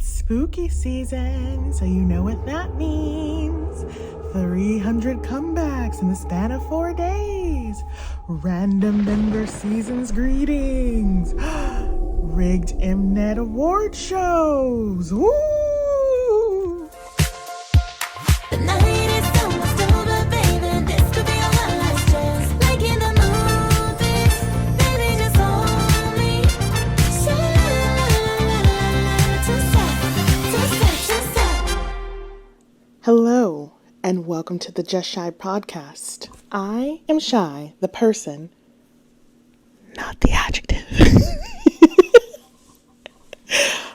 It's spooky season, so you know what that means. 300 comebacks in the span of 4 days. Random vendor season's greetings. Rigged Mnet award shows. Woo! Hello, and welcome to the Just Shy podcast. I am Shy, the person, not the adjective.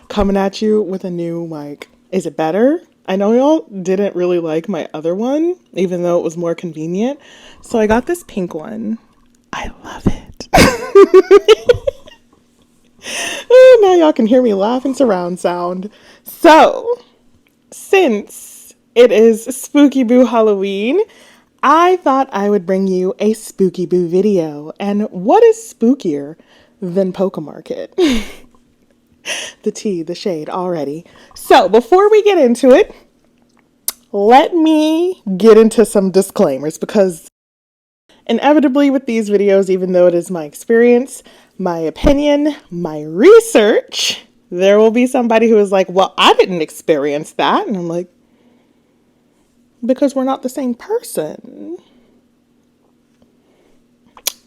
Coming at you with a new mic. Is it better? I know y'all didn't really like my other one, even though it was more convenient. So I got this pink one. I love it. Now y'all can hear me laugh in surround sound. So, since it is Spooky Boo Halloween, I thought I would bring you a Spooky Boo video. And what is spookier than Pocamarket? The tea, the shade already. So before we get into it, let me get into some disclaimers, because inevitably with these videos, even though it is my experience, my opinion, my research, there will be somebody who is like, well, I didn't experience that. And I'm like, because we're not the same person.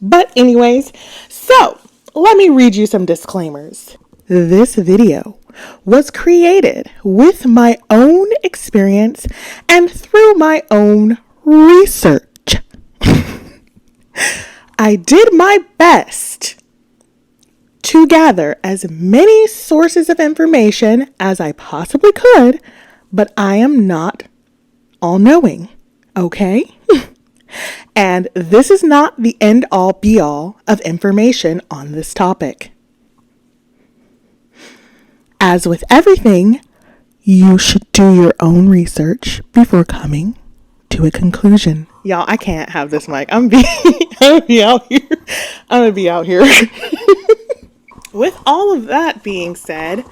But anyways, so let me read you some disclaimers. This video was created with my own experience and through my own research. I did my best to gather as many sources of information as I possibly could, but I am not all-knowing, okay? And this is not the end-all be-all of information on this topic. As with everything, you should do your own research before coming to a conclusion. Y'all, I can't have this mic. I'm gonna be out here. With all of that being said,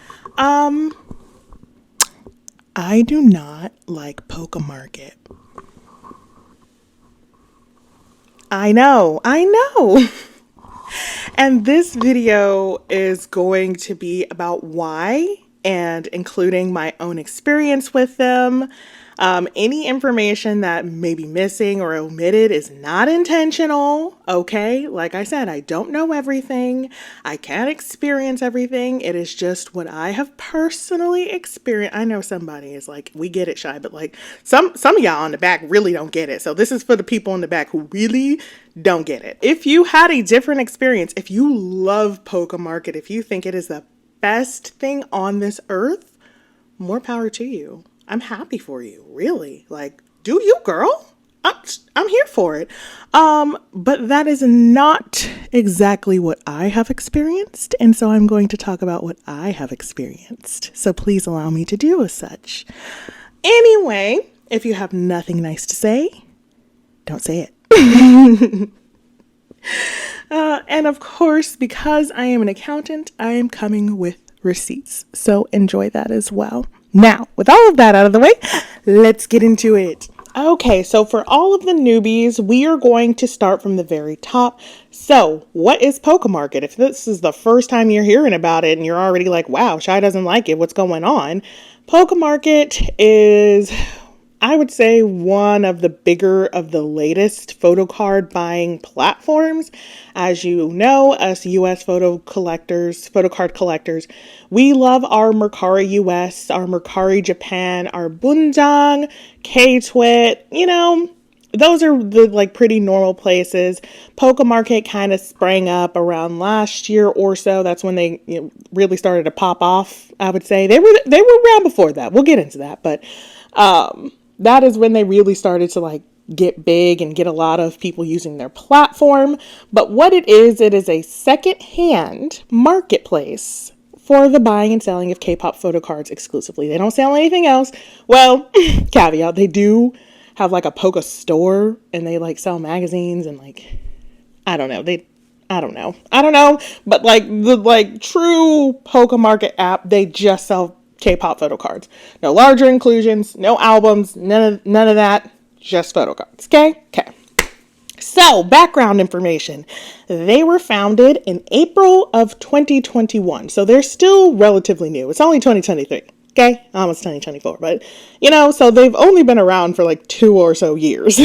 I do not like Pocamarket. I know. And this video is going to be about why, and including my own experience with them. Any information that may be missing or omitted is not intentional, okay? Like I said, I don't know everything. I can't experience everything. It is just what I have personally experienced. I know somebody is like, we get it, Shy, but like some of y'all in the back really don't get it. So this is for the people in the back who really don't get it. If you had a different experience, if you love Pocamarket, if you think it is the best thing on this earth, more power to you. I'm happy for you, really. Like, do you, girl? I'm here for it. But that is not exactly what I have experienced, and so I'm going to talk about what I have experienced. So please allow me to do as such. Anyway, if you have nothing nice to say, don't say it. And of course, because I am an accountant, I am coming with receipts. So enjoy that as well. Now, with all of that out of the way, let's get into it. Okay, so for all of the newbies, we are going to start from the very top. So, what is Pocamarket? If this is the first time you're hearing about it and you're already like, wow, Shy doesn't like it, what's going on? Pocamarket is, I would say, one of the bigger of the latest photocard buying platforms. As you know, us US photocard collectors, we love our Mercari US, our Mercari Japan, our Bunjang, K-Twit, those are the like pretty normal places. Pocamarket kind of sprang up around last year or so. That's when they really started to pop off, I would say. They were around before that. We'll get into that, but that is when they really started to like get big and get a lot of people using their platform. But what it is a second-hand marketplace for the buying and selling of K-pop photocards exclusively. They don't sell anything else. Well, caveat, they do have like a Poca store, and they like sell magazines and like, I don't know. But like the true Pocamarket app, they just sell K-pop photo cards. No larger inclusions, no albums, none of that, just photo cards. Okay. So, background information. They were founded in April of 2021. So they're still relatively new. It's only 2023. Okay, almost 2024. But, so they've only been around for like 2 or so years.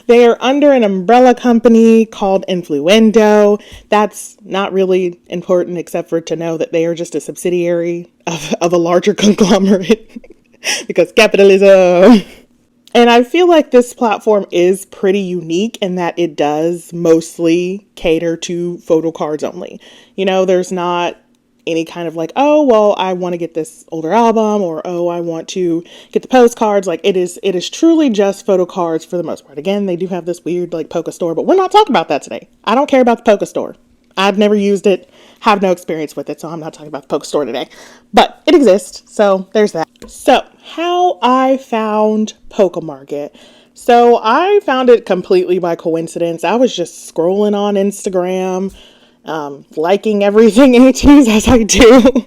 They are under an umbrella company called Influendo. That's not really important except for to know that they are just a subsidiary of a larger conglomerate because capitalism. And I feel like this platform is pretty unique in that it does mostly cater to photo cards only. There's not any kind of like, oh, well, I want to get this older album, or, oh, I want to get the postcards. Like it is truly just photo cards for the most part. Again, they do have this weird like Poca store, but we're not talking about that today. I don't care about the Poca store. I've never used it, have no experience with it, so I'm not talking about the Poca store today. But it exists, so there's that. So, how I found Pocamarket. So, I found it completely by coincidence. I was just scrolling on Instagram, liking everything ATs as I do.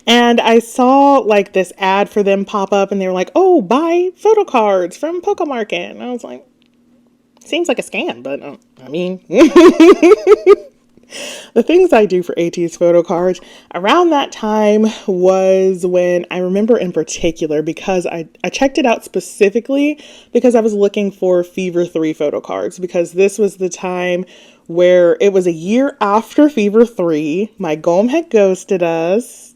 And I saw like this ad for them pop up, and they were like, oh, buy photo cards from Pocamarket. And I was like, seems like a scam, but I mean... The things I do for AT's photo cards around that time was when I remember in particular because I checked it out specifically because I was looking for Fever 3 photo cards, because this was the time where it was a year after Fever 3. My Gom had ghosted us.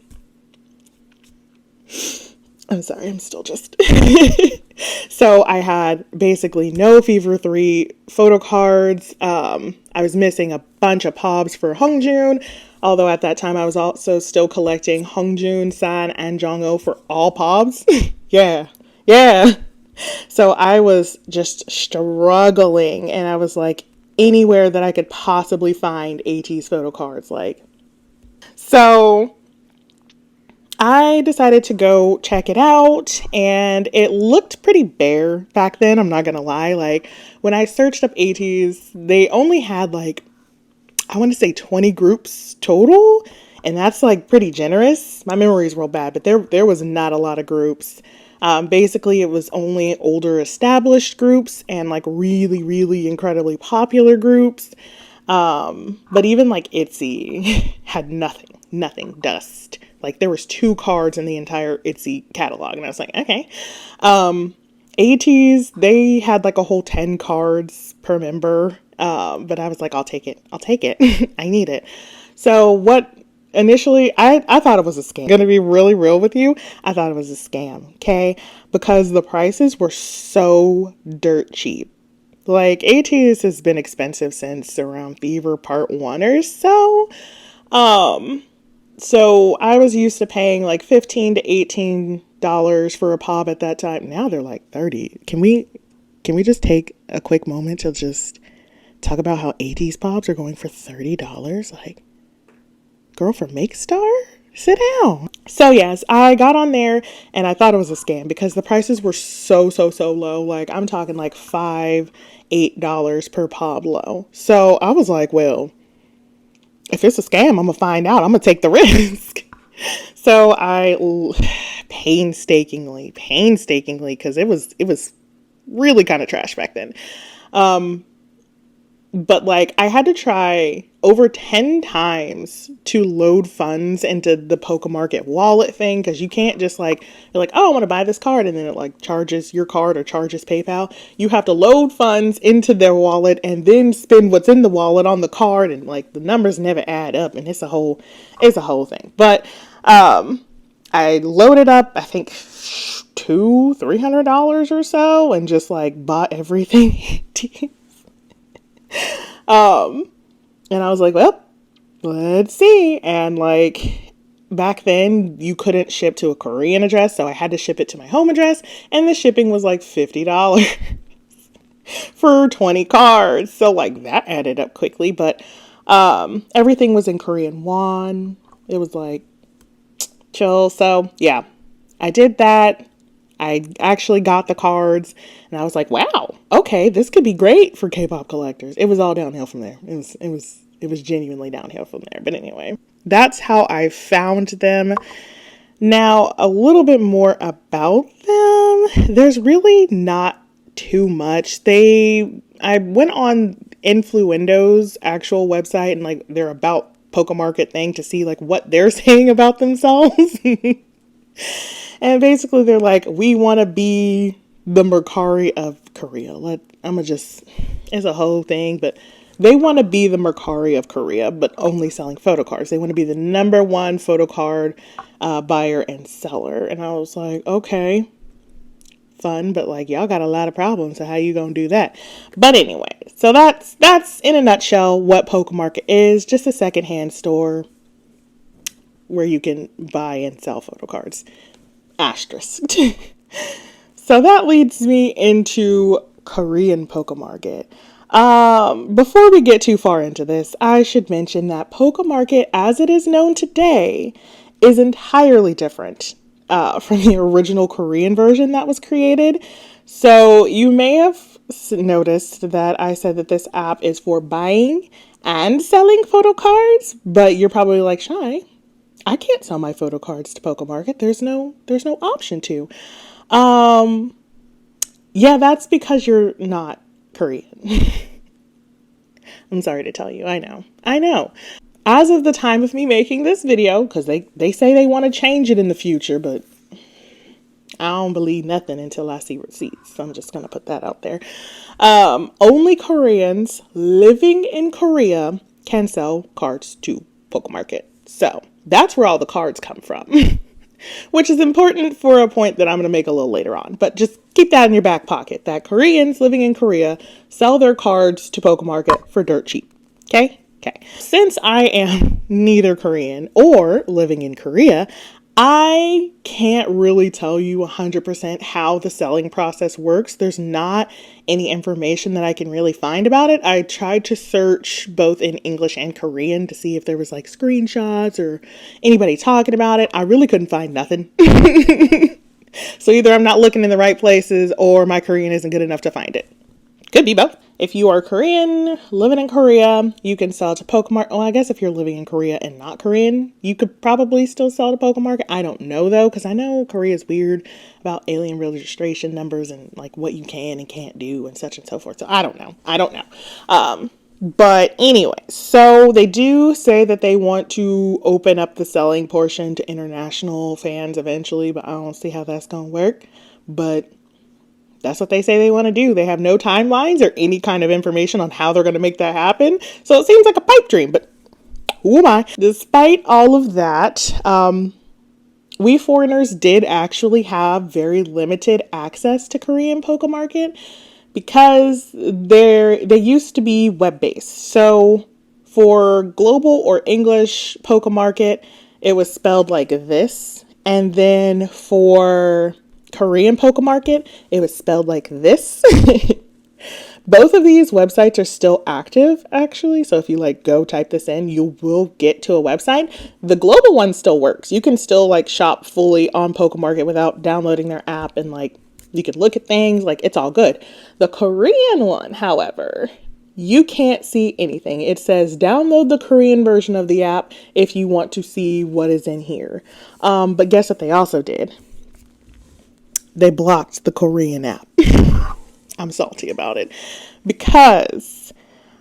I'm sorry, I'm still just... So I had basically no Fever 3 photo cards. I was missing a bunch of pobs for Hongjoon, although at that time I was also still collecting Hongjoon, San, and Jongho for all pobs. Yeah. So I was just struggling, and I was like, anywhere that I could possibly find AT's photo cards, like. So I decided to go check it out, and it looked pretty bare back then, I'm not gonna lie. Like, when I searched up ATs, they only had like, I want to say 20 groups total, and that's like pretty generous. My memory is real bad, but there was not a lot of groups. Basically, it was only older established groups and like really, really incredibly popular groups. But even like ITZY had nothing, dust. Like there was 2 cards in the entire ITZY catalog, and I was like, okay. ATs, they had like a whole 10 cards per member. But I was like, I'll take it. I need it. So what initially, I thought it was a scam. I'm gonna be really real with you. I thought it was a scam. Okay. Because the prices were so dirt cheap. Like ATs has been expensive since around Fever Part 1 or so. So I was used to paying like $15 to $18 for a pop at that time. Now they're like $30. Can we just take a quick moment to just talk about how AT's pops are going for $30? Like, girl from Makestar? Sit down. So yes, I got on there and I thought it was a scam because the prices were so low. Like I'm talking like $5, $8 per pop low. So I was like, well, if it's a scam, I'm gonna find out. I'm gonna take the risk. So I painstakingly, because it was really kind of trash back then. But like I had to try over 10 times to load funds into the Pocamarket wallet thing, because you can't just like, you're like, oh, I want to buy this card, and then it like charges your card or charges PayPal. You have to load funds into their wallet and then spend what's in the wallet on the card, and like the numbers never add up, and it's a whole thing. But I loaded up, I think $200-$300 or so, and just like bought everything. And I was like, well, let's see. And like back then you couldn't ship to a Korean address, so I had to ship it to my home address, and the shipping was like $50 for 20 cards. So like that added up quickly, but everything was in Korean won. It was like chill. So yeah, I did that. I actually got the cards, and I was like, wow, okay, this could be great for K-pop collectors. It was all downhill from there. It was genuinely downhill from there. But anyway, that's how I found them. Now, a little bit more about them. There's really not too much. I went on Influendo's actual website and like their about Pocamarket thing to see like what they're saying about themselves. And basically they're like, we want to be the Mercari of Korea. It's a whole thing, but they want to be the Mercari of Korea, but only selling photo cards. They want to be the number one photo card buyer and seller. And I was like, okay, fun, but like y'all got a lot of problems. So how you gonna do that? But anyway, so that's in a nutshell what Pocamarket is. Just a secondhand store where you can buy and sell photo cards. Asterisk. So that leads me into Korean Pocamarket. Before we get too far into this, I should mention that Pocamarket, as it is known today, is entirely different from the original Korean version that was created. So you may have noticed that I said that this app is for buying and selling photo cards, but you're probably like, Shy, I can't sell my photo cards to Pocamarket. There's no option to. Yeah, that's because you're not Korean. I'm sorry to tell you. I know. As of the time of me making this video, because they say they want to change it in the future, but I don't believe nothing until I see receipts. So I'm just going to put that out there. Only Koreans living in Korea can sell cards to Pocamarket. So that's where all the cards come from. Which is important for a point that I'm going to make a little later on. But just keep that in your back pocket, that Koreans living in Korea sell their cards to Pocamarket for dirt cheap. Okay? Since I am neither Korean or living in Korea, I can't really tell you 100% how the selling process works. There's not any information that I can really find about it. I tried to search both in English and Korean to see if there was like screenshots or anybody talking about it. I really couldn't find nothing. So either I'm not looking in the right places or my Korean isn't good enough to find it. Could be both. If you are Korean, living in Korea, you can sell to Pocamarket. Well, I guess if you're living in Korea and not Korean, you could probably still sell to Pocamarket. I don't know though, because I know Korea is weird about alien registration numbers and like what you can and can't do and such and so forth. So I don't know. But anyway, so they do say that they want to open up the selling portion to international fans eventually, but I don't see how that's going to work. But that's what they say they want to do. They have no timelines or any kind of information on how they're going to make that happen. So it seems like a pipe dream, but who am I? Despite all of that, we foreigners did actually have very limited access to Korean Pocamarket because they used to be web-based. So for global or English Pocamarket, it was spelled like this. And then for Korean Pocamarket, it was spelled like this. Both of these websites are still active, actually. So if you like go type this in, you will get to a website. The global one still works. You can still like shop fully on Pocamarket without downloading their app, and like you can look at things, like it's all good. The Korean one, however, you can't see anything. It says download the Korean version of the app if you want to see what is in here. But guess what they also did? They blocked the Korean app. I'm salty about it because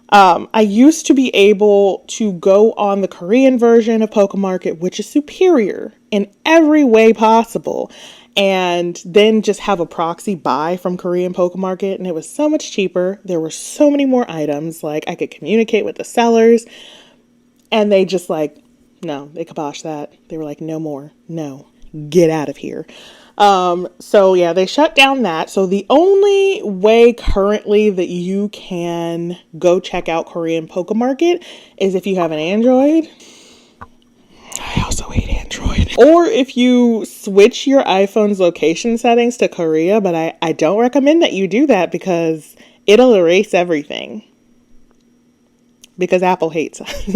I used to be able to go on the Korean version of Pocamarket, which is superior in every way possible, and then just have a proxy buy from Korean Pocamarket, and it was so much cheaper. There were so many more items. Like I could communicate with the sellers, and they just like, no, they kiboshed that. They were like, no more. No, get out of here. So yeah, they shut down that. So the only way currently that you can go check out Korean Pocamarket is if you have an Android. I also hate Android. Or if you switch your iPhone's location settings to Korea, but I don't recommend that you do that because it'll erase everything. Because Apple hates us.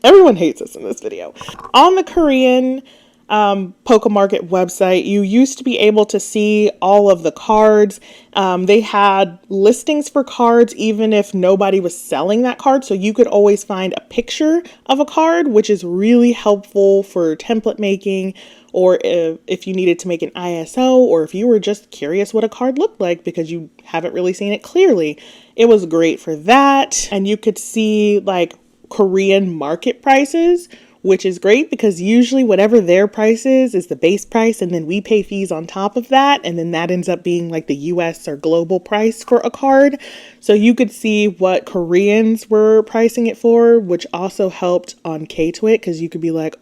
Everyone hates us in this video. On the Korean Pocamarket website, you used to be able to see all of the cards. They had listings for cards even if nobody was selling that card. So you could always find a picture of a card, which is really helpful for template making, or if you needed to make an ISO, or if you were just curious what a card looked like because you haven't really seen it clearly. It was great for that. And you could see like Korean market prices, which is great because usually whatever their price is the base price, and then we pay fees on top of that, and then that ends up being like the US or global price for a card. So you could see what Koreans were pricing it for, which also helped on K-Twit, because you could be like,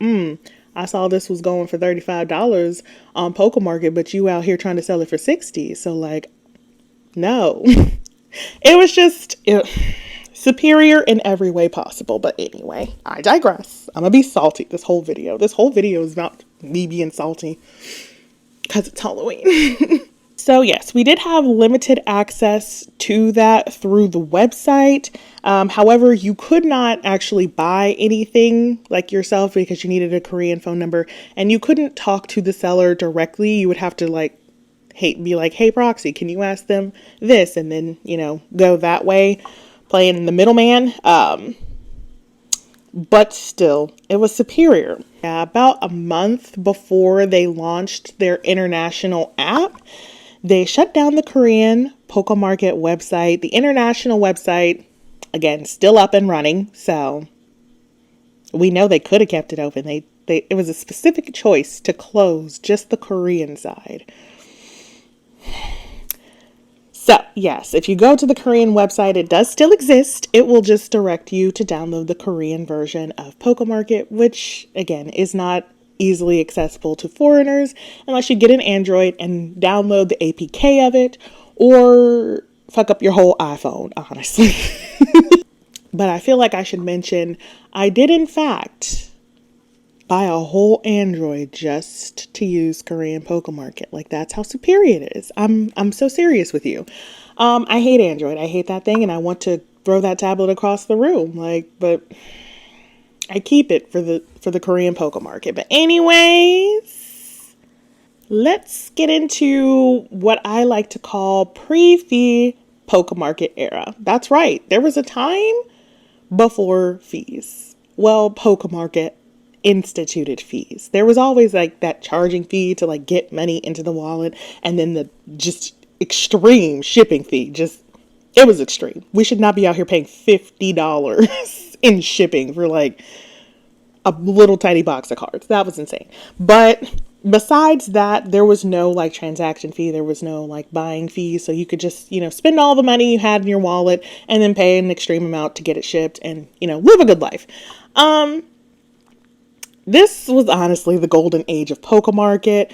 I saw this was going for $35 on Pocamarket, but you out here trying to sell it for 60. So like, no. It was just superior in every way possible. But anyway, I digress. I'm gonna be salty this whole video. This whole video is about me being salty because it's Halloween. So yes, we did have limited access to that through the website. However, you could not actually buy anything like yourself because you needed a Korean phone number, and you couldn't talk to the seller directly. You would have to be like, hey Proxy, can you ask them this? And then, go that way, playing the middleman. But still, it was superior. About a month before they launched their international app, they shut down the Korean Pocamarket website. The international website, again, still up and running. So we know they could have kept it open. It was a specific choice to close just the Korean side. So yes, if you go to the Korean website, it does still exist. It will just direct you to download the Korean version of Pocamarket, which again is not easily accessible to foreigners unless you get an Android and download the APK of it, or fuck up your whole iPhone, honestly. But I feel like I should mention, I did in fact buy a whole Android just to use Korean Pocamarket. Like, that's how superior it is. I'm so serious with you. I hate Android. I hate that thing, and I want to throw that tablet across the room. But I keep it for the Korean Pocamarket. But anyways, let's get into what I like to call pre-fee Pocamarket era. That's right. There was a time before fees. Well, Pocamarket instituted fees. There was always like that charging fee to like get money into the wallet, and then the just extreme shipping fee. It was extreme. We should not be out here paying $50 in shipping for like a little tiny box of cards. That was insane. But besides that, there was no like transaction fee. There was no like buying fee. So you could just, spend all the money you had in your wallet and then pay an extreme amount to get it shipped and, live a good life. This was honestly the golden age of Pocamarket.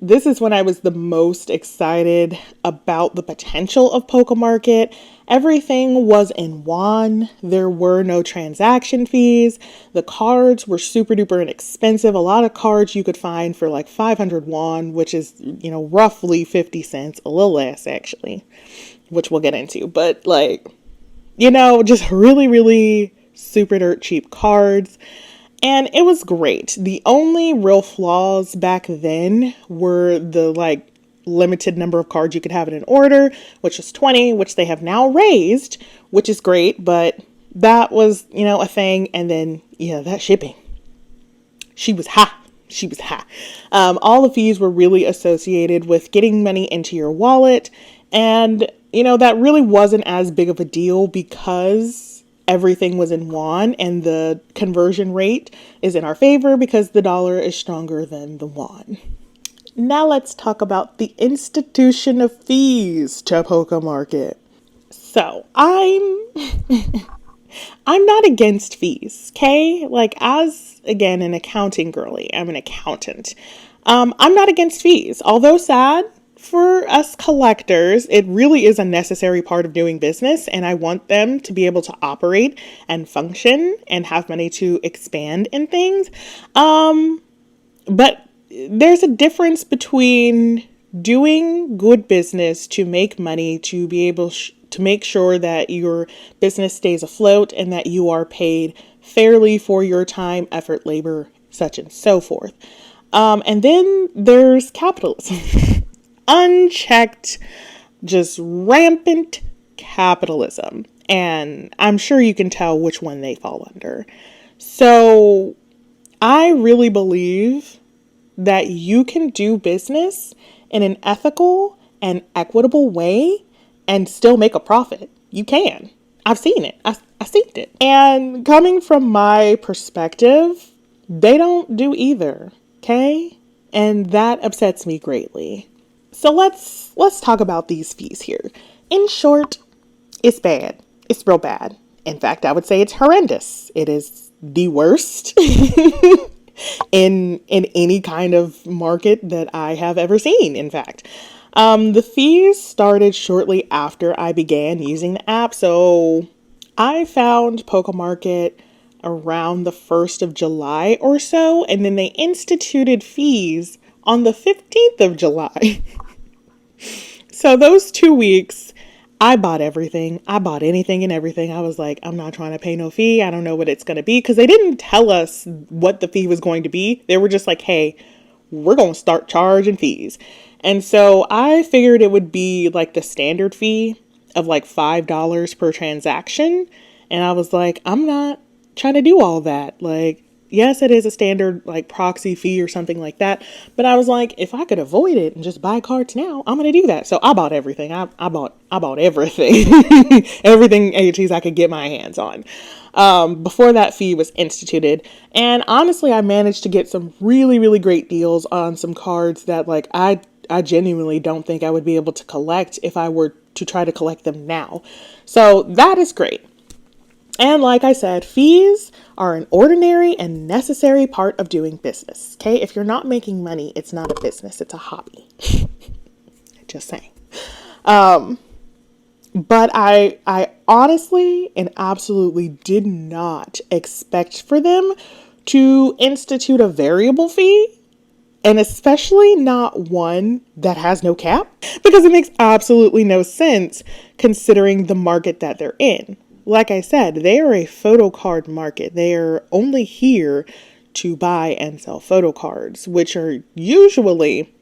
This is when I was the most excited about the potential of Pocamarket. Everything was in won. There were no transaction fees. The cards were super duper inexpensive. A lot of cards you could find for like 500 won, which is, roughly 50 cents, a little less actually, which we'll get into. But just really, really super dirt cheap cards. And it was great. The only real flaws back then were the limited number of cards you could have in an order, which was 20, which they have now raised, which is great. But that was, a thing. And then, that shipping. She was high. All the fees were really associated with getting money into your wallet. And, that really wasn't as big of a deal because everything was in won, and the conversion rate is in our favor because the dollar is stronger than the won. Now let's talk about the institution of fees to Pocamarket. So I'm not against fees, okay? As again an accounting girly, I'm an accountant. I'm not against fees, although sad. For us collectors, it really is a necessary part of doing business, and I want them to be able to operate and function and have money to expand in things. But there's a difference between doing good business to make money, to be able to make sure that your business stays afloat and that you are paid fairly for your time, effort, labor, such and so forth. And then there's capitalism. Unchecked, just rampant capitalism. And I'm sure you can tell which one they fall under. So I really believe that you can do business in an ethical and equitable way and still make a profit. You can. I've seen it. I've seen it. And coming from my perspective, they don't do either. Okay? And that upsets me greatly. So let's talk about these fees here. In short, it's bad. It's real bad. In fact, I would say it's horrendous. It is the worst in any kind of market that I have ever seen, in fact. The fees started shortly after I began using the app. So I found Pocamarket around the 1st of July or so, and then they instituted fees on the 15th of July. So those 2 weeks, I bought everything. I bought anything and everything. I was like, I'm not trying to pay no fee. I don't know what it's going to be, because they didn't tell us what the fee was going to be. They were just like, hey, we're going to start charging fees. And so I figured it would be like the standard fee of like $5 per transaction. And I was like, I'm not trying to do all that. Like, yes, it is a standard like proxy fee or something like that. But I was like, if I could avoid it and just buy cards now, I'm going to do that. So I bought everything. I bought everything, everything ATs I could get my hands on. Before that fee was instituted. And honestly, I managed to get some really, really great deals on some cards that like I genuinely don't think I would be able to collect if I were to try to collect them now. So that is great. And like I said, fees are an ordinary and necessary part of doing business. Okay, if you're not making money, it's not a business, it's a hobby. Just saying. But I honestly and absolutely did not expect for them to institute a variable fee, and especially not one that has no cap, because it makes absolutely no sense considering the market that they're in. Like I said, they are a photo card market. They are only here to buy and sell photo cards, which are usually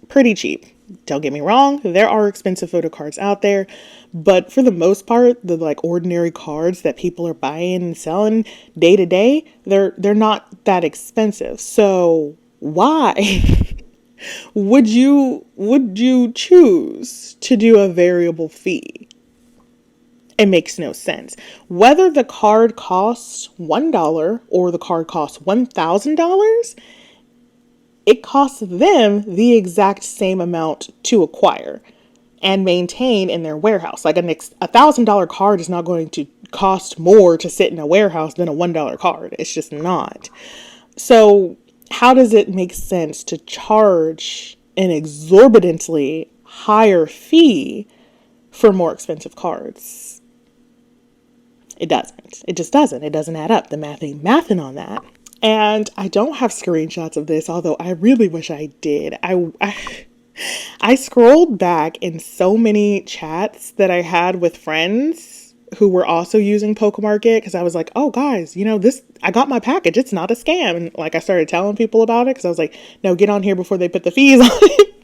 pretty cheap. Don't get me wrong, there are expensive photo cards out there, but for the most part, the like ordinary cards that people are buying and selling day to day, they're not that expensive. So why would you choose to do a variable fee? It makes no sense. Whether the card costs $1 or the card costs $1,000, it costs them the exact same amount to acquire and maintain in their warehouse. Like a $1,000 card is not going to cost more to sit in a warehouse than a $1 card. It's just not. So how does it make sense to charge an exorbitantly higher fee for more expensive cards? It doesn't. It just doesn't. It doesn't add up. The math ain't mathing on that. And I don't have screenshots of this, although I really wish I did. I scrolled back in so many chats that I had with friends who were also using Pocamarket, because I was like, oh guys, I got my package. It's not a scam. And like I started telling people about it because I was like, no, get on here before they put the fees on it.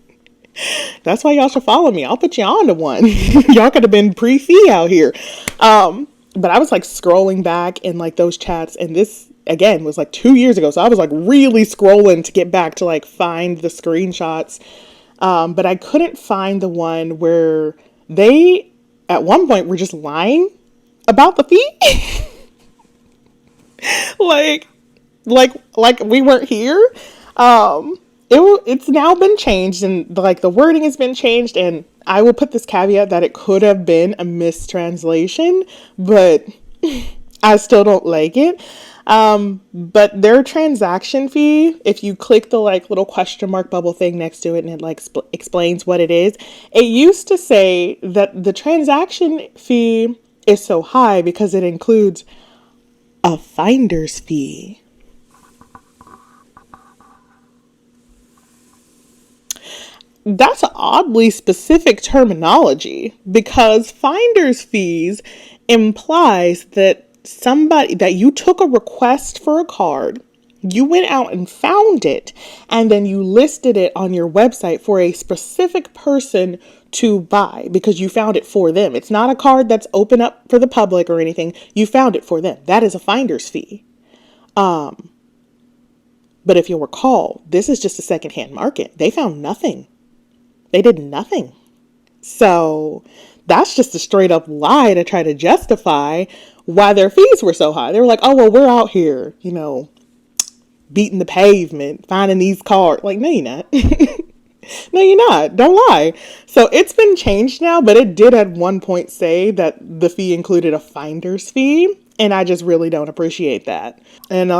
That's why y'all should follow me. I'll put you on to one. Y'all could have been pre-fee out here. But I was like scrolling back in like those chats, and this again was like 2 years ago. So I was like really scrolling to get back to like find the screenshots. But I couldn't find the one where they at one point were just lying about the fee. like we weren't here. It's now been changed, and like the wording has been changed, and I will put this caveat that it could have been a mistranslation, but I still don't like it. But their transaction fee, if you click the like little question mark bubble thing next to it and it like explains what it is, it used to say that the transaction fee is so high because it includes a finder's fee. That's oddly specific terminology, because finder's fees implies that you took a request for a card, You went out and found it, and then you listed it on your website for a specific person to buy because you found it for them. It's not a card that's open up for the public or anything. You found it for them. That is a finder's fee. But if you'll recall, this is just a secondhand market. They found nothing. They did nothing. So that's just a straight up lie to try to justify why their fees were so high. They were like, oh, well, we're out here, beating the pavement, finding these cards. Like, no, you're not. No, you're not. Don't lie. So it's been changed now, but it did at one point say that the fee included a finder's fee. And I just really don't appreciate that. And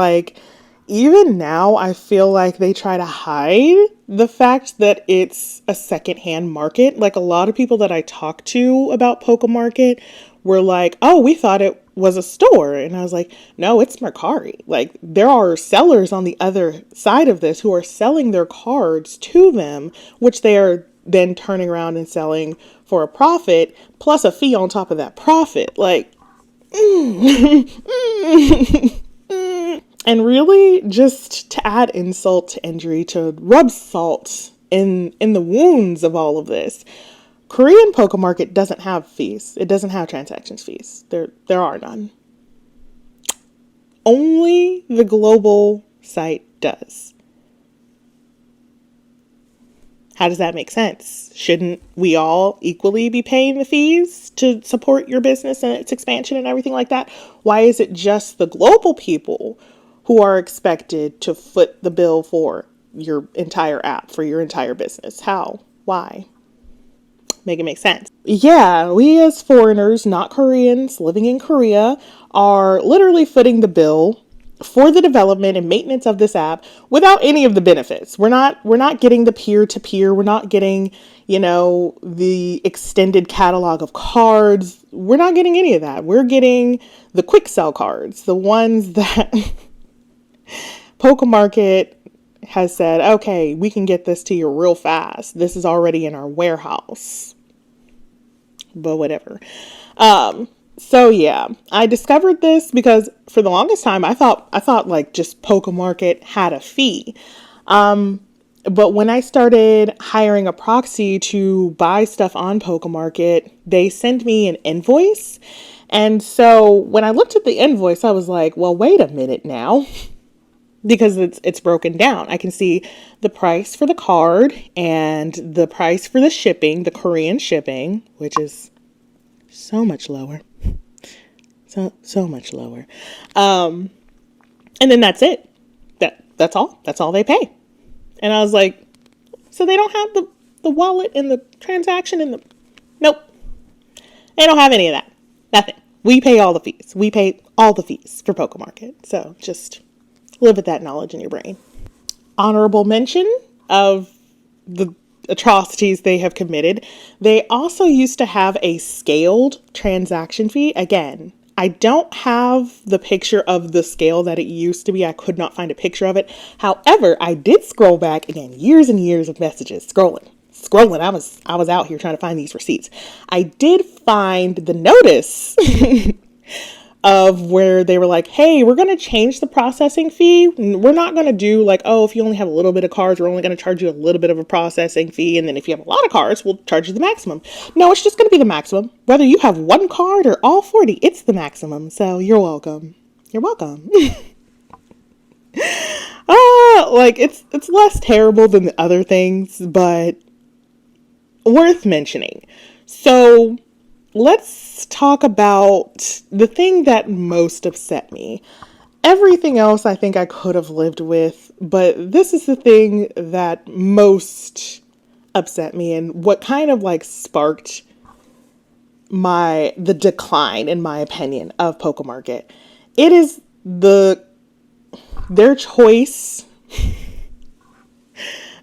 even now, I feel like they try to hide the fact that it's a secondhand market. Like, a lot of people that I talked to about Pocamarket were like, oh, we thought it was a store. And I was like, no, it's Mercari. Like, there are sellers on the other side of this who are selling their cards to them, which they are then turning around and selling for a profit, plus a fee on top of that profit. Like, And really, just to add insult to injury, to rub salt in the wounds of all of this, Korean Pocamarket doesn't have fees. It doesn't have transactions fees. There are none. Only the global site does. How does that make sense? Shouldn't we all equally be paying the fees to support your business and its expansion and everything like that? Why is it just the global people who are expected to foot the bill for your entire app, for your entire business? How? Why? Make it make sense. Yeah, we as foreigners, not Koreans, living in Korea, are literally footing the bill for the development and maintenance of this app without any of the benefits. We're not getting the peer-to-peer. We're not getting, the extended catalog of cards. We're not getting any of that. We're getting the quick sell cards, the ones that Pocamarket has said, okay, we can get this to you real fast. This is already in our warehouse. But whatever. So yeah, I discovered this because for the longest time I thought like just Pocamarket had a fee. But when I started hiring a proxy to buy stuff on Pocamarket, they sent me an invoice. And so when I looked at the invoice, I was like, well, wait a minute now. Because it's broken down. I can see the price for the card and the price for the shipping, the Korean shipping, which is so much lower. So much lower. And then that's it. That's all. That's all they pay. And I was like, so they don't have the wallet and the transaction and nope. They don't have any of that. Nothing. We pay all the fees. We pay all the fees for Pocamarket. So just live with that knowledge in your brain. Honorable mention of the atrocities they have committed. They also used to have a scaled transaction fee. Again, I don't have the picture of the scale that it used to be. I could not find a picture of it. However, I did scroll back again, years and years of messages, scrolling. I was out here trying to find these receipts. I did find the notice of where they were like, hey, we're going to change the processing fee. We're not going to do like, oh, if you only have a little bit of cards, we're only going to charge you a little bit of a processing fee. And then if you have a lot of cards, we'll charge you the maximum. No, it's just going to be the maximum. Whether you have one card or all 40, it's the maximum. So you're welcome. You're welcome. It's less terrible than the other things, but worth mentioning. So let's talk about the thing that most upset me. Everything else I think I could have lived with, but this is the thing that most upset me and what kind of sparked the decline, in my opinion, of Pocamarket. It is their choice.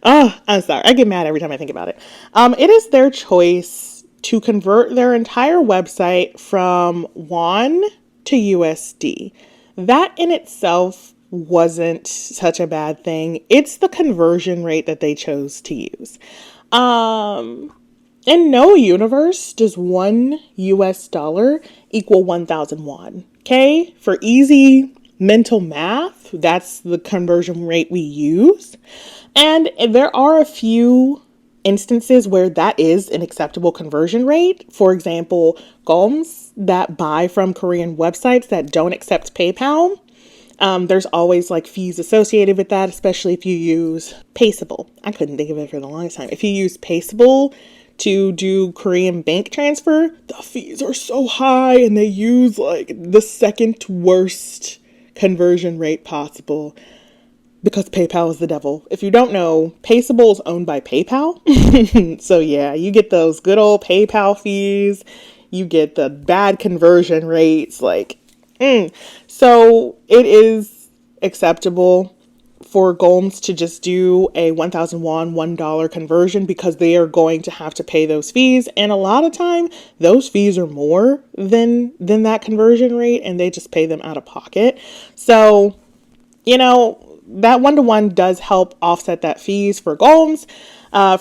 Oh, I'm sorry. I get mad every time I think about it. It is their choice to convert their entire website from won to USD. That in itself wasn't such a bad thing. It's the conversion rate that they chose to use. In no universe does $1 equal 1,000 won. Okay? For easy mental math, that's the conversion rate we use. And there are a few instances where that is an acceptable conversion rate. For example, goms that buy from Korean websites that don't accept PayPal. There's always like fees associated with that, especially if you use Paceable. I couldn't think of it for the longest time. If you use Paceable to do Korean bank transfer, the fees are so high and they use like the second worst conversion rate possible because PayPal is the devil. If you don't know, Paceable is owned by PayPal. So yeah, you get those good old PayPal fees. You get the bad conversion rates. So it is acceptable for goms to just do a 1,000 won, $1 conversion because they are going to have to pay those fees. And a lot of time, those fees are more than that conversion rate, and they just pay them out of pocket. So, that 1-to-1 does help offset that fees for goms.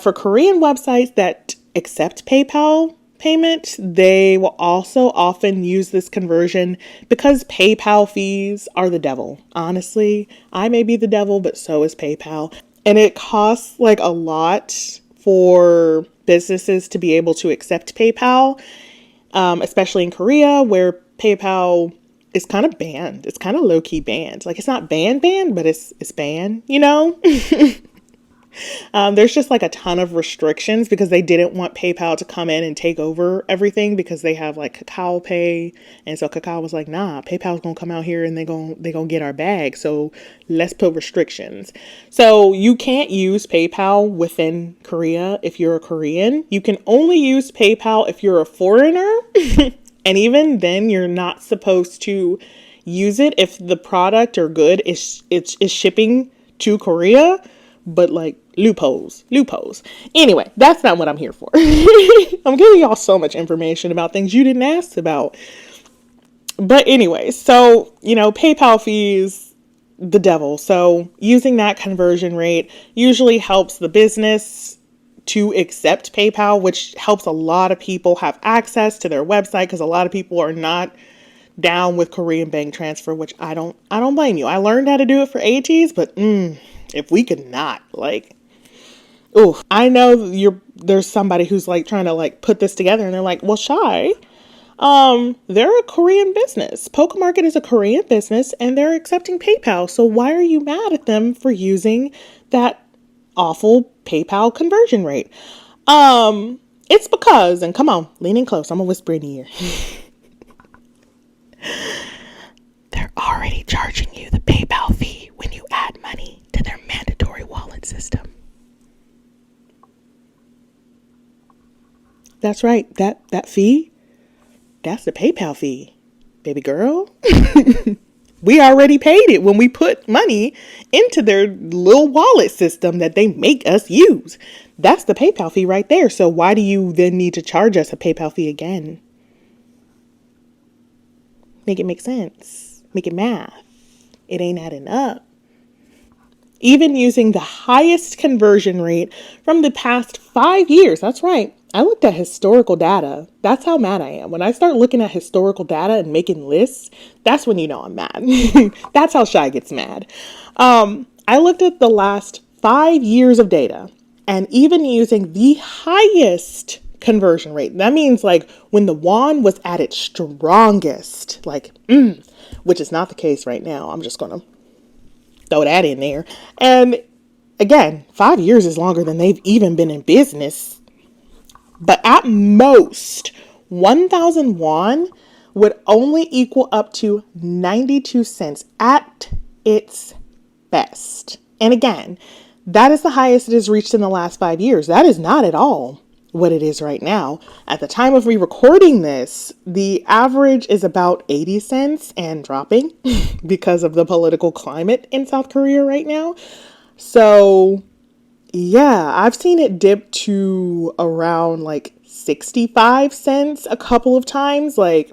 For Korean websites that accept PayPal payment, they will also often use this conversion because PayPal fees are the devil. Honestly, I may be the devil, but so is PayPal. And it costs like a lot for businesses to be able to accept PayPal, especially in Korea where PayPal is kind of banned. It's kind of low-key banned. Like, it's not banned, but it's banned, There's just like a ton of restrictions because they didn't want PayPal to come in and take over everything because they have like Kakao Pay. And so Kakao was like, nah, PayPal's going to come out here and they're going to get our bag. So let's put restrictions. So you can't use PayPal within Korea if you're a Korean. You can only use PayPal if you're a foreigner. And even then, you're not supposed to use it if the product or good is shipping to Korea. But like loopholes. Anyway, that's not what I'm here for. I'm giving y'all so much information about things you didn't ask about. But anyway, so, PayPal fees, the devil. So using that conversion rate usually helps the business to accept PayPal, which helps a lot of people have access to their website because a lot of people are not down with Korean bank transfer, which I don't blame you. I learned how to do it for ATs, but if we could not, I know there's somebody who's like trying to like put this together and they're like, well, Shy, they're a Korean business. Pocamarket is a Korean business and they're accepting PayPal. So why are you mad at them for using that awful PayPal conversion rate? It's because, and come on, lean in close. I'm gonna whisper in your ear. They're already charging you the PayPal fee when you add money to their mandatory wallet system. That's right. That fee, that's the PayPal fee, baby girl. We already paid it when we put money into their little wallet system that they make us use. That's the PayPal fee right there. So why do you then need to charge us a PayPal fee again? Make it make sense. Make it math. It ain't adding up. Even using the highest conversion rate from the past 5 years. That's right. I looked at historical data. That's how mad I am. When I start looking at historical data and making lists, that's when you know I'm mad. That's how Shy gets mad. I looked at the last 5 years of data and even using the highest conversion rate. That means like when the won was at its strongest, which is not the case right now. I'm just going to throw that in there. And again, 5 years is longer than they've even been in business. But at most, 1,000 won would only equal up to 92 cents at its best. And again, that is the highest it has reached in the last 5 years. That is not at all what it is right now. At the time of me recording this, the average is about 80 cents and dropping because of the political climate in South Korea right now. So yeah, I've seen it dip to around 65 cents a couple of times. I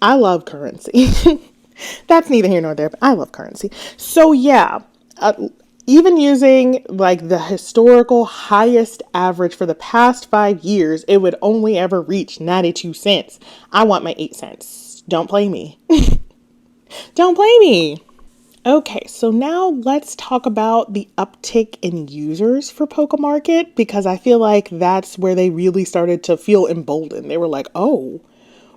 love currency. That's neither here nor there, but I love currency. So yeah, even using the historical highest average for the past 5 years, it would only ever reach 92 cents. I want my 8 cents. Don't play me. Don't blame me. Okay, so now let's talk about the uptick in users for Pocamarket because I feel like that's where they really started to feel emboldened. They were like, oh,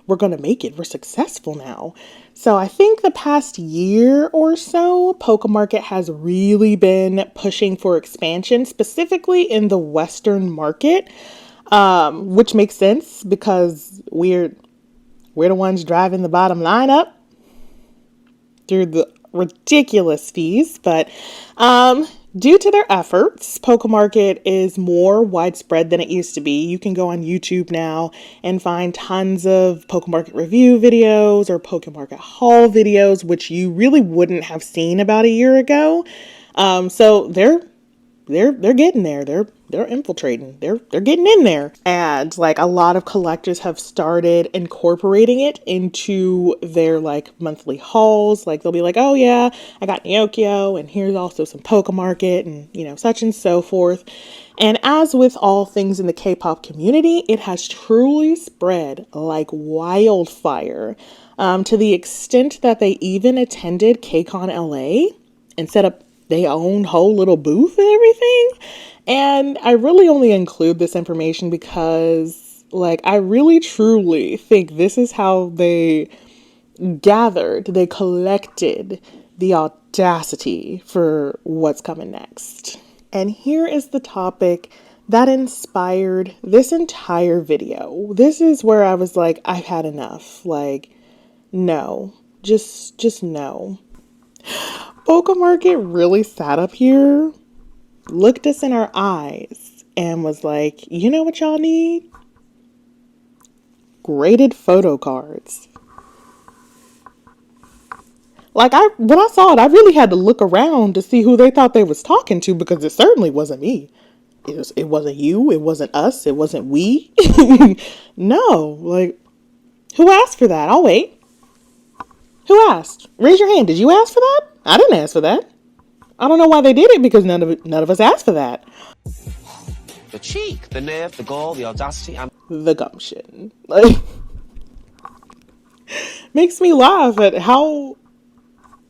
we're going to make it. We're successful now. So I think the past year or so, Pocamarket has really been pushing for expansion, specifically in the Western market, which makes sense because we're the ones driving the bottom line up through the ridiculous fees. But due to their efforts, Pocamarket is more widespread than it used to be. You can go on YouTube now and find tons of Pocamarket review videos or Pocamarket haul videos, which you really wouldn't have seen about a year ago. So they're getting there. They're infiltrating. They're getting in there. And like a lot of collectors have started incorporating it into their like monthly hauls. Like they'll be like, oh yeah, I got Neokyo and here's also some Pocamarket and such and so forth. And as with all things in the K-pop community, it has truly spread like wildfire, to the extent that they even attended KCON LA and set up their own whole little booth and everything. And I really only include this information because like I really truly think this is how they collected the audacity for what's coming next. And here is the topic that inspired this entire video. This is where I was like, I've had enough. Like, no, just no. Pocamarket really sat up here, looked us in our eyes, and was like, you know what y'all need? Graded photo cards. Like when I saw it, I really had to look around to see who they thought they was talking to because it certainly wasn't me. It wasn't you. It wasn't us. It wasn't we. No, like who asked for that? I'll wait. Who asked? Raise your hand. Did you ask for that? I didn't ask for that. I don't know why they did it because none of us asked for that. The cheek, the nerve, the gall, the audacity, and the gumption. Like, makes me laugh at how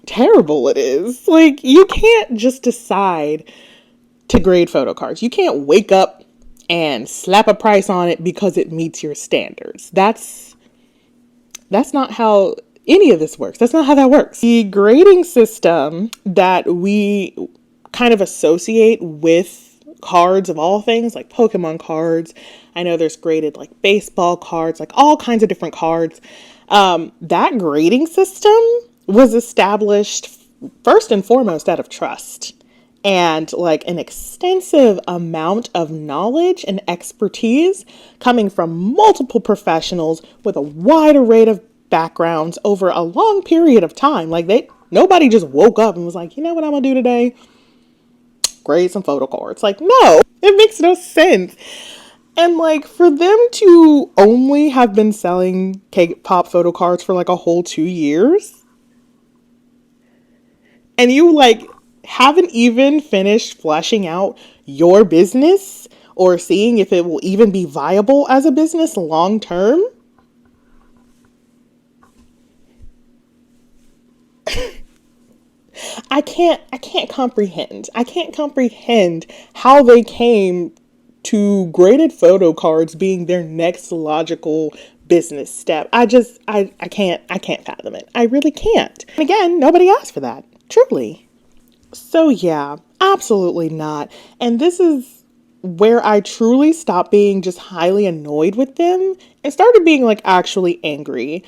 terrible it is. Like, you can't just decide to grade photo cards. You can't wake up and slap a price on it because it meets your standards. That's not how any of this works. That's not how that works. The grading system that we kind of associate with cards of all things, like Pokemon cards. I know there's graded like baseball cards, like all kinds of different cards. That grading system was established first and foremost out of trust and like an extensive amount of knowledge and expertise coming from multiple professionals with a wide array of backgrounds over a long period of time. Like nobody just woke up and was like, you know what I'm gonna do today? Grade some photo cards. Like, no, it makes no sense. And like for them to only have been selling K-pop photo cards for like a whole 2 years, and you like haven't even finished fleshing out your business or seeing if it will even be viable as a business long term. I can't comprehend. I can't comprehend how they came to graded photo cards being their next logical business step. I can't fathom it. I really can't. And again, nobody asked for that. Truly. So yeah, absolutely not. And this is where I truly stopped being just highly annoyed with them and started being like actually angry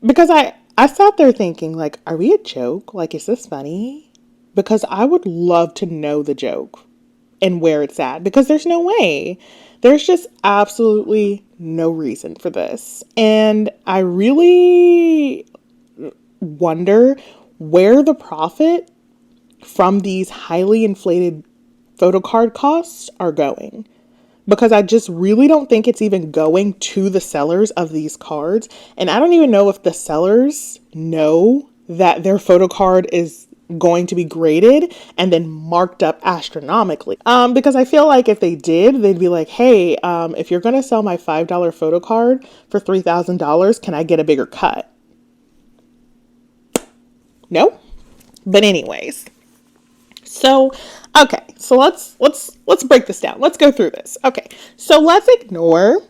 because I sat there thinking like, are we a joke? Like, is this funny? Because I would love to know the joke and where it's at because there's no way. There's just absolutely no reason for this. And I really wonder where the profit from these highly inflated photo card costs are going. Because I just really don't think it's even going to the sellers of these cards. And I don't even know if the sellers know that their photo card is going to be graded and then marked up astronomically. Because I feel like if they did, they'd be like, hey, if you're going to sell my $5 photo card for $3,000, can I get a bigger cut? No. But anyways, so okay, so let's break this down. Let's go through this. Okay, so let's ignore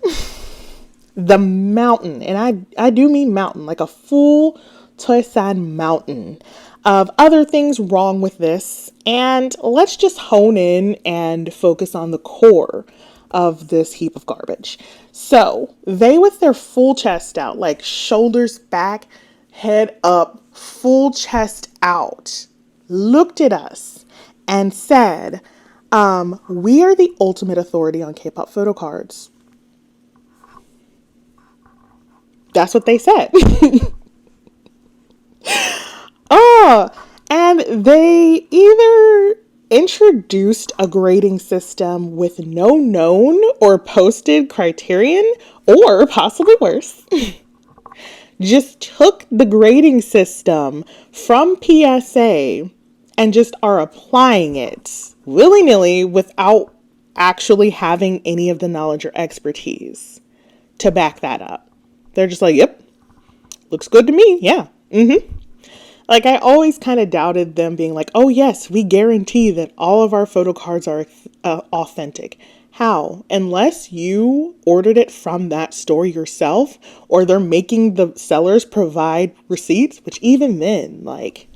the mountain, and I do mean mountain, like a full Toisan mountain of other things wrong with this, and let's just hone in and focus on the core of this heap of garbage. So they, with their full chest out, like shoulders back, head up, full chest out, looked at us and said, we are the ultimate authority on K-pop photo cards. That's what they said. Oh, and they either introduced a grading system with no known or posted criterion, or possibly worse, just took the grading system from PSA and just are applying it willy-nilly without actually having any of the knowledge or expertise to back that up. They're just like, yep, looks good to me. Yeah. Like, I always kind of doubted them being like, oh yes, we guarantee that all of our photo cards are authentic. How? Unless you ordered it from that store yourself, or they're making the sellers provide receipts, which even then, like,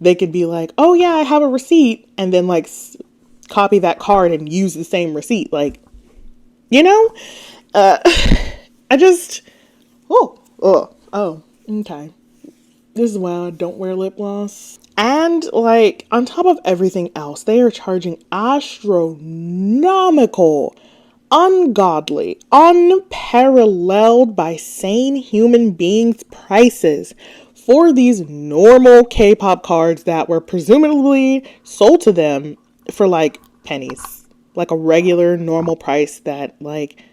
they could be like, oh yeah, I have a receipt, and then like copy that card and use the same receipt. Like, you know, I just, okay. This is why I don't wear lip gloss. And like, on top of everything else, they are charging astronomical, ungodly, unparalleled by sane human beings prices for these normal K-pop cards that were presumably sold to them for like pennies. Like a regular normal price that, like,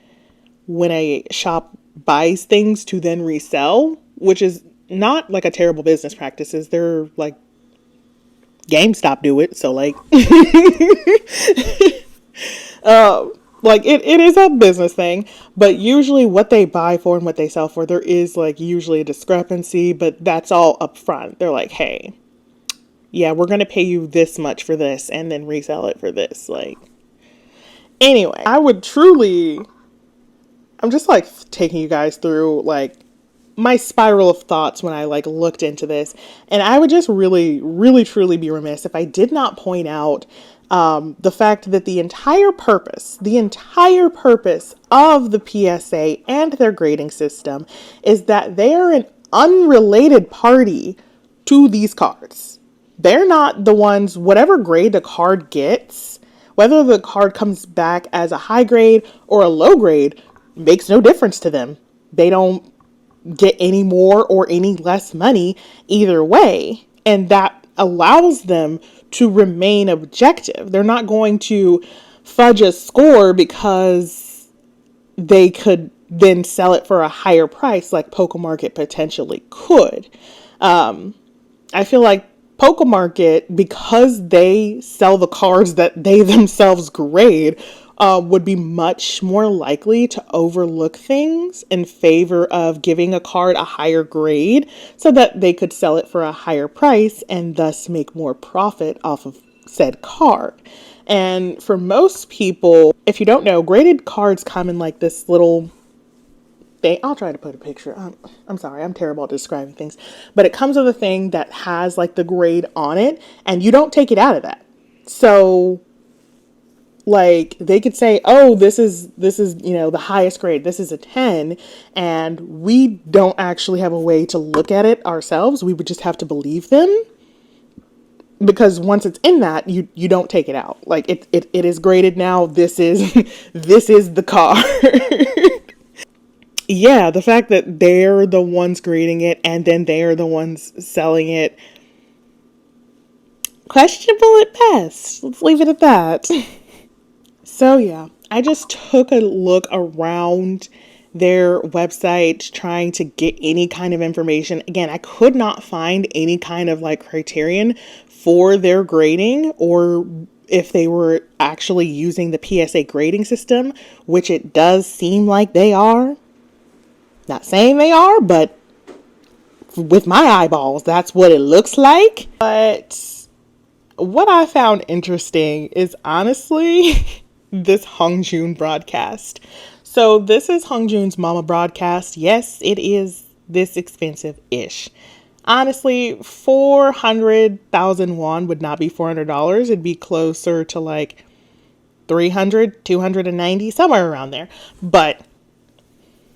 when a shop buys things to then resell, which is not like a terrible business practices. They're like, GameStop do it. So like, like it is a business thing, but usually what they buy for and what they sell for, there is like usually a discrepancy, but that's all up front. They're like, hey, yeah, we're going to pay you this much for this and then resell it for this. Like, anyway, I'm just like taking you guys through like my spiral of thoughts when I like looked into this, and I would just really truly be remiss if I did not point out the fact that the entire purpose of the PSA and their grading system is that they are an unrelated party to these cards. They're not the ones, whatever grade the card gets, whether the card comes back as a high grade or a low grade, makes no difference to them. They don't get any more or any less money either way. And that allows them to remain objective. They're not going to fudge a score because they could then sell it for a higher price like Pocamarket potentially could. I feel like Pocamarket, because they sell the cards that they themselves grade, would be much more likely to overlook things in favor of giving a card a higher grade so that they could sell it for a higher price and thus make more profit off of said card. And for most people, if you don't know, graded cards come in like this little thing. I'll try to put a picture. I'm sorry, I'm terrible at describing things, but it comes with a thing that has like the grade on it, and you don't take it out of that. So like, they could say, oh, this is, you know, the highest grade. This is a 10. And we don't actually have a way to look at it ourselves. We would just have to believe them. Because once it's in that, you don't take it out. Like, it is graded now. This is, this is the card. Yeah, the fact that they're the ones grading it and then they're the ones selling it. Questionable at best. Let's leave it at that. So yeah, I just took a look around their website trying to get any kind of information. Again, I could not find any kind of like criterion for their grading, or if they were actually using the PSA grading system, which it does seem like they are. Not saying they are, but with my eyeballs, that's what it looks like. But what I found interesting is honestly this Hongjoon broadcast. So this is Hongjoon's mama broadcast. Yes, it is this expensive-ish. Honestly, 400,000 won would not be $400. It'd be closer to like 300, 290, somewhere around there. But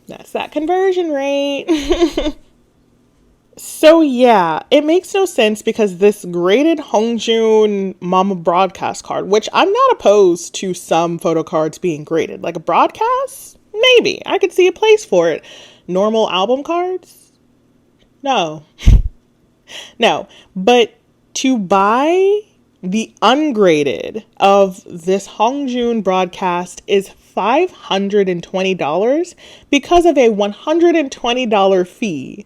that's that conversion rate. So yeah, it makes no sense because this graded Hongjoon Mama broadcast card, which I'm not opposed to some photo cards being graded. Like a broadcast? Maybe. I could see a place for it. Normal album cards? No. No. But to buy the ungraded of this Hongjoon broadcast is $520 because of a $120 fee.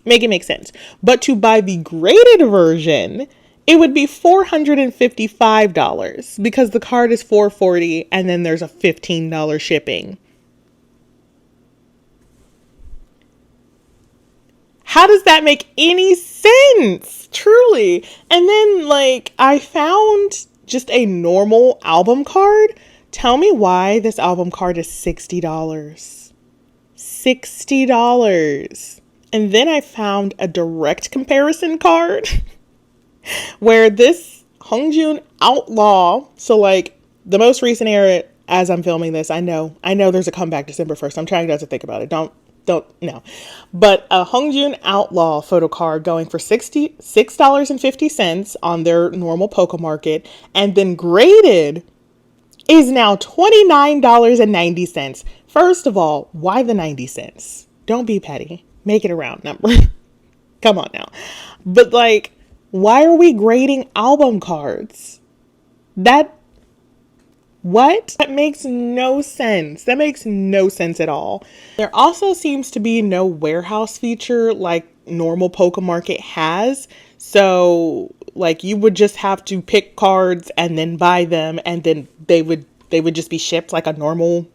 Make it make sense. But to buy the graded version, it would be $455 because the card is $440 and then there's a $15 shipping. How does that make any sense? Truly. And then like I found just a normal album card. Tell me why this album card is $60. $60. And then I found a direct comparison card where this Hongjoon Outlaw, so like the most recent era as I'm filming this, I know there's a comeback December 1st. I'm trying not to think about it. Don't no. But a Hongjoon Outlaw photo card going for $66.50 on their normal Pocamarket and then graded is now $29.90. First of all, why the 90 cents? Don't be petty. Make it a round number. Come on now. But like, why are we grading album cards? What? That makes no sense. That makes no sense at all. There also seems to be no warehouse feature like normal Pocamarket has. So like you would just have to pick cards and then buy them and then they would just be shipped like a normal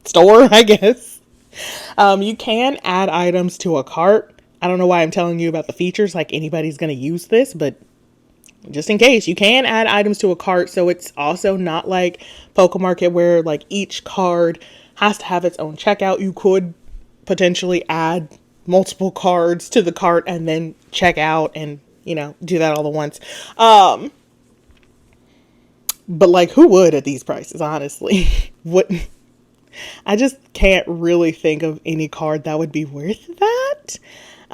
store, I guess. You can add items to a cart. I don't know why I'm telling you about the features like anybody's going to use this, but just in case, you can add items to a cart. So it's also not like Pocamarket where like each card has to have its own checkout. You could potentially add multiple cards to the cart and then check out and, do that all at once. But like who would at these prices, honestly? I just can't really think of any card that would be worth that.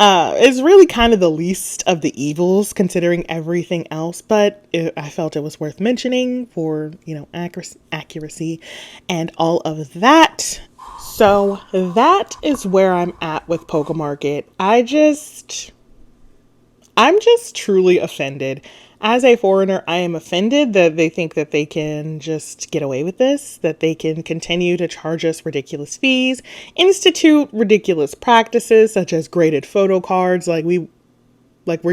It's really kind of the least of the evils considering everything else, but I felt it was worth mentioning for, accuracy and all of that. So that is where I'm at with Pocamarket. I'm just truly offended. As a foreigner, I am offended that they think that they can just get away with this, that they can continue to charge us ridiculous fees, institute ridiculous practices such as graded photo cards. We're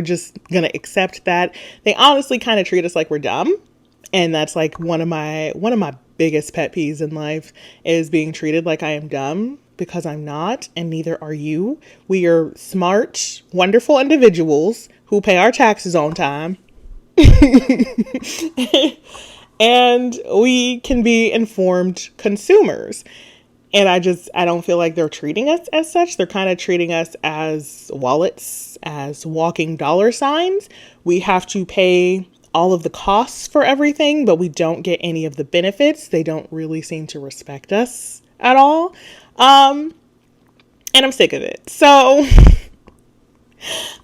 just gonna accept that. They honestly kind of treat us like we're dumb, and that's like one of my biggest pet peeves in life is being treated like I am dumb, because I'm not, and neither are you. We are smart, wonderful individuals who pay our taxes on time. And we can be informed consumers. And I don't feel like they're treating us as such. They're kind of treating us as wallets, as walking dollar signs. We have to pay all of the costs for everything, but we don't get any of the benefits. They don't really seem to respect us at all. And I'm sick of it. So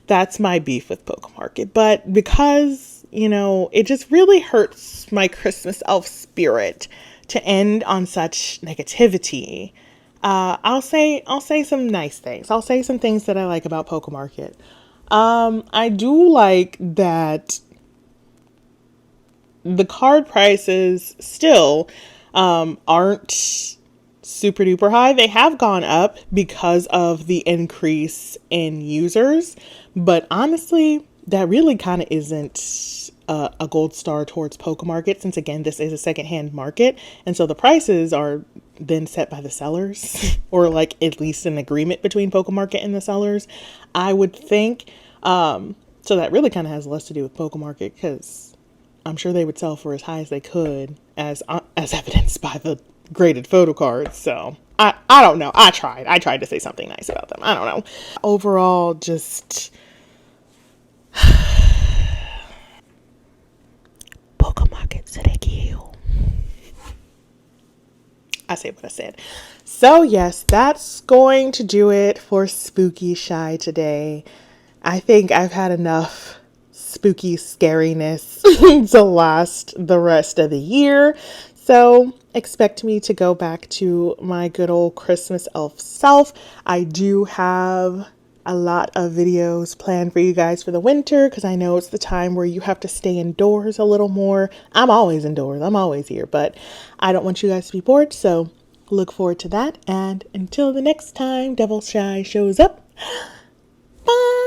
that's my beef with Pocamarket. But because it just really hurts my Christmas elf spirit to end on such negativity. I'll say some nice things. I'll say some things that I like about Pocamarket. I do like that the card prices still aren't super duper high. They have gone up because of the increase in users, but honestly, that really kind of isn't a gold star towards Pocamarket, since again, this is a secondhand market. And so the prices are been set by the sellers or like at least an agreement between Pocamarket and the sellers, I would think. So that really kind of has less to do with Pocamarket because I'm sure they would sell for as high as they could, as evidenced by the graded photo cards. So I don't know. I tried to say something nice about them. I don't know. Overall, just Pocamarket Serekio. I say what I said. So yes, that's going to do it for Spooky Shy today. I think I've had enough spooky scariness to last the rest of the year. So expect me to go back to my good old Christmas elf self. I do have a lot of videos planned for you guys for the winter because I know it's the time where you have to stay indoors a little more. I'm always indoors. I'm always here, but I don't want you guys to be bored. So look forward to that. And until the next time Devil Shy shows up, bye.